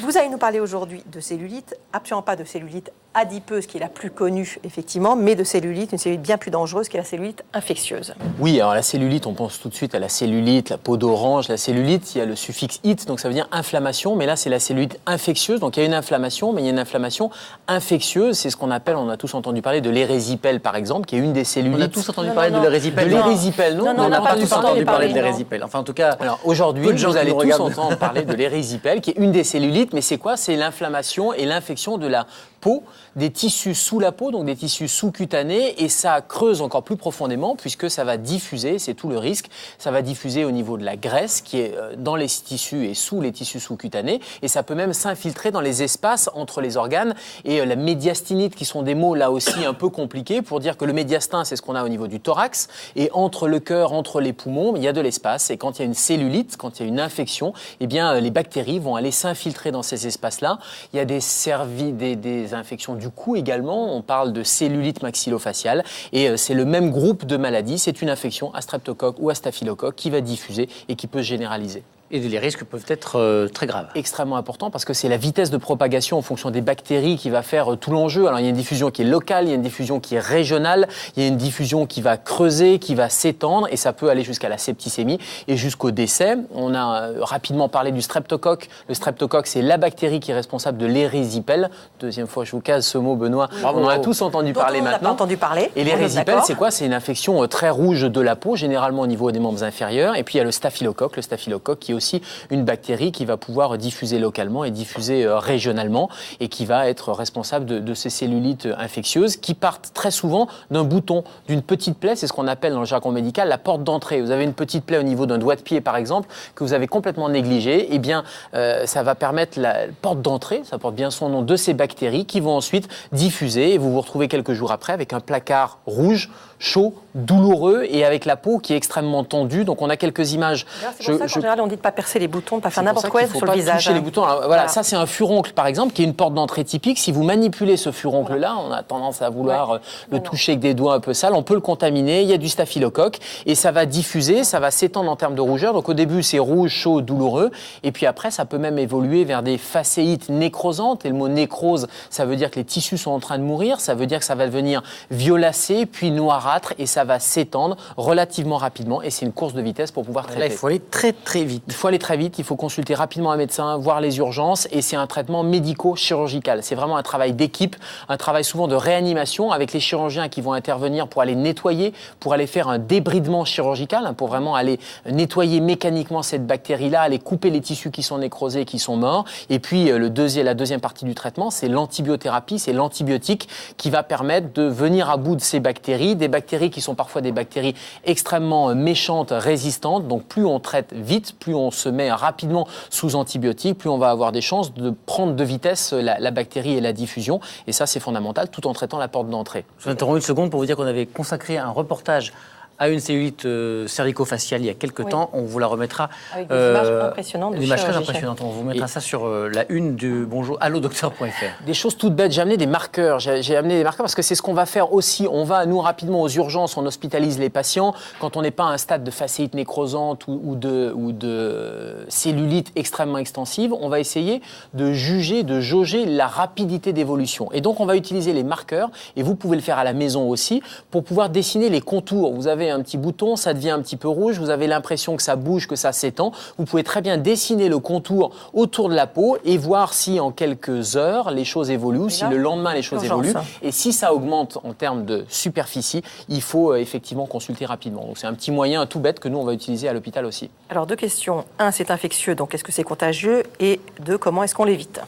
Vous allez nous parler aujourd'hui de cellulite, absolument pas de cellulite adipeuse qui est la plus connue effectivement, mais de cellulite, une cellulite bien plus dangereuse qui est la cellulite infectieuse. Oui, alors la cellulite, on pense tout de suite à la cellulite, la peau d'orange. La cellulite, il y a le suffixe -ite, donc ça veut dire inflammation, mais là c'est la cellulite infectieuse, donc il y a une inflammation, mais il y a une inflammation infectieuse, c'est ce qu'on appelle, on a tous entendu parler de l'érésipèle par exemple, qui est une des cellulites. On a tous entendu parler de l'érésipèle. De l'érésipèle, non, on n'a pas tous entendu parler de l'érésipèle. Enfin en tout cas, alors aujourd'hui, vous allez tous entendre parler de l'érésipèle, qui est une des cellulites, mais c'est quoi? C'est l'inflammation et l'infection de la peau, des tissus sous la peau, donc des tissus sous-cutanés, et ça creuse encore plus profondément puisque ça va diffuser, c'est tout le risque, ça va diffuser au niveau de la graisse qui est dans les tissus et sous les tissus sous-cutanés, et ça peut même s'infiltrer dans les espaces entre les organes, et la médiastinite, qui sont des mots là aussi un peu compliqués pour dire que le médiastin, c'est ce qu'on a au niveau du thorax, et entre le cœur, entre les poumons, il y a de l'espace, et quand il y a une cellulite, quand il y a une infection, eh bien les bactéries vont aller s'infiltrer dans ces espaces-là. Il y a des infections du cou également, on parle de cellulite maxillofaciale, et c'est le même groupe de maladies, c'est une infection à streptocoque ou à staphylocoque qui va diffuser et qui peut se généraliser. Et les risques peuvent être très graves. Extrêmement important parce que c'est la vitesse de propagation en fonction des bactéries qui va faire tout l'enjeu. Alors il y a une diffusion qui est locale, il y a une diffusion qui est régionale, il y a une diffusion qui va creuser, qui va s'étendre, et ça peut aller jusqu'à la septicémie et jusqu'au décès. On a rapidement parlé du streptocoque. Le streptocoque, c'est la bactérie qui est responsable de l'érésipèle. Deuxième fois, je vous case ce mot, Benoît. Oui. On en a tous entendu parler maintenant. On n'a pas entendu parler. Et l'érésipèle, c'est quoi? C'est une infection très rouge de la peau, généralement au niveau des membres inférieurs. Et puis il y a le staphylocoque qui est aussi une bactérie qui va pouvoir diffuser localement et diffuser régionalement, et qui va être responsable de ces cellulites infectieuses qui partent très souvent d'un bouton, d'une petite plaie. C'est ce qu'on appelle dans le jargon médical la porte d'entrée. Vous avez une petite plaie au niveau d'un doigt de pied par exemple que vous avez complètement négligée, eh bien ça va permettre la porte d'entrée, ça porte bien son nom, de ces bactéries qui vont ensuite diffuser, et vous vous retrouvez quelques jours après avec un placard rouge, chaud, douloureux, et avec la peau qui est extrêmement tendue. Donc on a quelques images. C'est pour ça qu'en général on dit de ne pas percer les boutons, de ne pas faire n'importe quoi sur le visage. Toucher les boutons. Alors, voilà, ça c'est un furoncle par exemple qui est une porte d'entrée typique. Si vous manipulez ce furoncle-là, on a tendance à vouloir le toucher avec des doigts un peu sales, on peut le contaminer. Il y a du staphylocoque et ça va diffuser, ça va s'étendre en termes de rougeur. Donc au début c'est rouge, chaud, douloureux, et puis après ça peut même évoluer vers des facéites nécrosantes. Et le mot nécrose, ça veut dire que les tissus sont en train de mourir, ça veut dire que ça va devenir violacé, puis noirâtre, et ça va s'étendre relativement rapidement, et c'est une course de vitesse pour pouvoir traiter. Là, il faut aller très très vite. Il faut aller très vite, il faut consulter rapidement un médecin, voir les urgences, et c'est un traitement médico-chirurgical. C'est vraiment un travail d'équipe, un travail souvent de réanimation avec les chirurgiens qui vont intervenir pour aller nettoyer, pour aller faire un débridement chirurgical, pour vraiment aller nettoyer mécaniquement cette bactérie-là, aller couper les tissus qui sont nécrosés, qui sont morts. Et puis la deuxième partie du traitement, c'est l'antibiothérapie, c'est l'antibiotique qui va permettre de venir à bout de ces bactéries, des bactéries qui sont parfois des bactéries extrêmement méchantes, résistantes. Donc plus on traite vite, plus on se met rapidement sous antibiotiques, plus on va avoir des chances de prendre de vitesse la bactérie et la diffusion. Et ça, c'est fondamental, tout en traitant la porte d'entrée. Je vous interromps une seconde pour vous dire qu'on avait consacré un reportage à une cellulite cervico-faciale il y a quelques temps. On vous la remettra. Avec des images impressionnantes. Des images très impressionnantes. On vous mettra ça sur la une du bonjour allodocteur.fr. Des choses toutes bêtes. J'ai amené des marqueurs. J'ai amené des marqueurs parce que c'est ce qu'on va faire aussi. On va, nous, rapidement aux urgences, on hospitalise les patients. Quand on n'est pas à un stade de facéite nécrosante ou de cellulite extrêmement extensive, on va essayer de juger, de jauger la rapidité d'évolution. Et donc, on va utiliser les marqueurs, et vous pouvez le faire à la maison aussi, pour pouvoir dessiner les contours. Vous avez un petit bouton, ça devient un petit peu rouge, vous avez l'impression que ça bouge, que ça s'étend. Vous pouvez très bien dessiner le contour autour de la peau et voir si en quelques heures les choses évoluent, si le lendemain les choses évoluent. Et si ça augmente en termes de superficie, il faut effectivement consulter rapidement. Donc c'est un petit moyen tout bête que nous on va utiliser à l'hôpital aussi. Alors deux questions. Un, c'est infectieux, donc est-ce que c'est contagieux? Et deux, comment est-ce qu'on l'évite?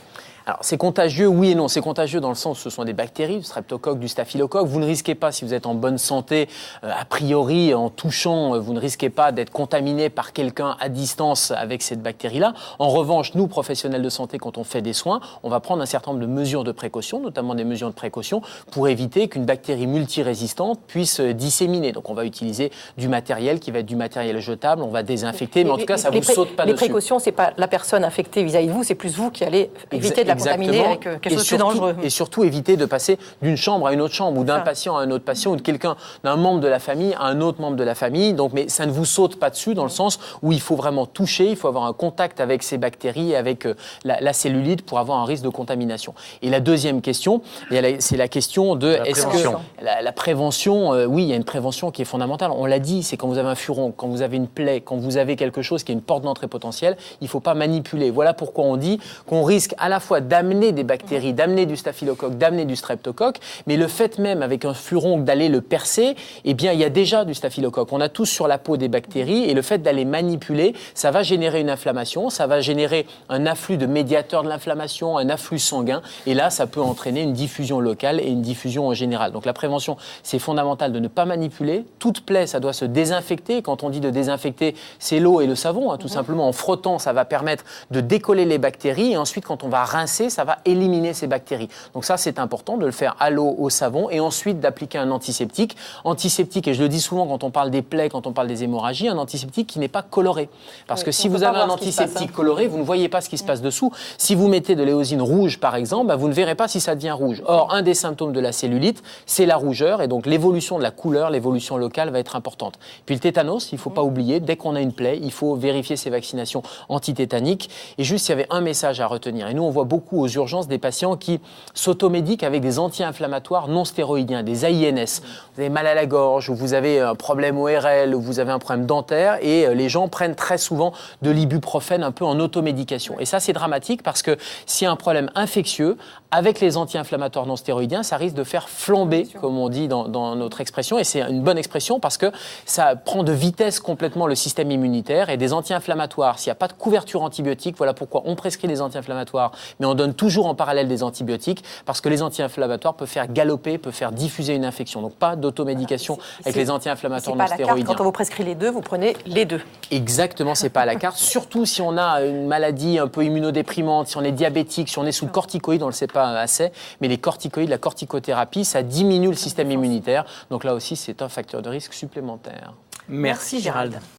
Alors, c'est contagieux, oui et non. C'est contagieux dans le sens où ce sont des bactéries, du streptocoque, du staphylocoque. Vous ne risquez pas, si vous êtes en bonne santé, a priori, en touchant, vous ne risquez pas d'être contaminé par quelqu'un à distance avec cette bactérie-là. En revanche, nous, professionnels de santé, quand on fait des soins, on va prendre un certain nombre de mesures de précaution, notamment des mesures de précaution, pour éviter qu'une bactérie multirésistante puisse disséminer. Donc, on va utiliser du matériel qui va être du matériel jetable, on va désinfecter, mais en tout cas, ça ne vous saute pas dessus. Les précautions, ce n'est pas la personne infectée vis-à-vis de vous, c'est plus vous qui allez éviter de la la contaminer avec quelque chose de plus dangereux. Et surtout éviter de passer d'une chambre à une autre chambre, ou d'un patient à un autre patient, ou de quelqu'un, d'un membre de la famille à un autre membre de la famille. Donc, mais ça ne vous saute pas dessus dans le sens où il faut vraiment toucher, il faut avoir un contact avec ces bactéries, avec la cellulite pour avoir un risque de contamination. Et la deuxième question, c'est la question de est-ce que la prévention, oui, il y a une prévention qui est fondamentale. On l'a dit, c'est quand vous avez un furon, quand vous avez une plaie, quand vous avez quelque chose qui est une porte d'entrée potentielle, il ne faut pas manipuler. Voilà pourquoi on dit qu'on risque à la fois d'amener des bactéries, d'amener du staphylocoque, d'amener du streptocoque, mais le fait même avec un furon d'aller le percer, eh bien, il y a déjà du staphylocoque. On a tous sur la peau des bactéries et le fait d'aller manipuler, ça va générer une inflammation, ça va générer un afflux de médiateurs de l'inflammation, un afflux sanguin, et là, ça peut entraîner une diffusion locale et une diffusion générale. Donc la prévention, c'est fondamental de ne pas manipuler. Toute plaie, ça doit se désinfecter. Quand on dit de désinfecter, c'est l'eau et le savon. Tout simplement, en frottant, ça va permettre de décoller les bactéries. Et ensuite, quand on va rincer, ça va éliminer ces bactéries. Donc ça, c'est important de le faire à l'eau, au savon, et ensuite d'appliquer un antiseptique. Antiseptique, et je le dis souvent quand on parle des plaies, quand on parle des hémorragies, un antiseptique qui n'est pas coloré. Parce que si vous avez un antiseptique coloré, vous ne voyez pas ce qui se passe dessous. Si vous mettez de l'éosine rouge, par exemple, vous ne verrez pas si ça devient rouge. Or, un des symptômes de la cellulite, c'est la rougeur, et donc l'évolution de la couleur, l'évolution locale va être importante. Puis le tétanos, il ne faut pas oublier, dès qu'on a une plaie, il faut vérifier ses vaccinations antitétaniques. Et juste, il y avait un message à retenir. Et nous, on voit beaucoup aux urgences des patients qui s'automédiquent avec des anti-inflammatoires non stéroïdiens, des AINS. Vous avez mal à la gorge, ou vous avez un problème ORL, ou vous avez un problème dentaire, et les gens prennent très souvent de l'ibuprofène un peu en automédication. Et ça, c'est dramatique parce que s'il y a un problème infectieux, avec les anti-inflammatoires non stéroïdiens, ça risque de faire flamber, comme on dit dans notre expression, et c'est une bonne expression parce que ça prend de vitesse complètement le système immunitaire, et des anti-inflammatoires, s'il n'y a pas de couverture antibiotique, voilà pourquoi on prescrit des anti-inflammatoires, mais on donne toujours en parallèle des antibiotiques, parce que les anti-inflammatoires peuvent faire galoper, peuvent faire diffuser une infection. Donc pas d'automédication avec les anti-inflammatoires non stéroïdiens. Quand on vous prescrit les deux, vous prenez les deux. Exactement, c'est pas à la carte, surtout si on a une maladie un peu immunodéprimante, si on est diabétique, si on est sous corticoïdes, on ne le sait pas assez, mais les corticoïdes, la corticothérapie, ça diminue le système immunitaire. Donc là aussi, c'est un facteur de risque supplémentaire. Merci Gérald.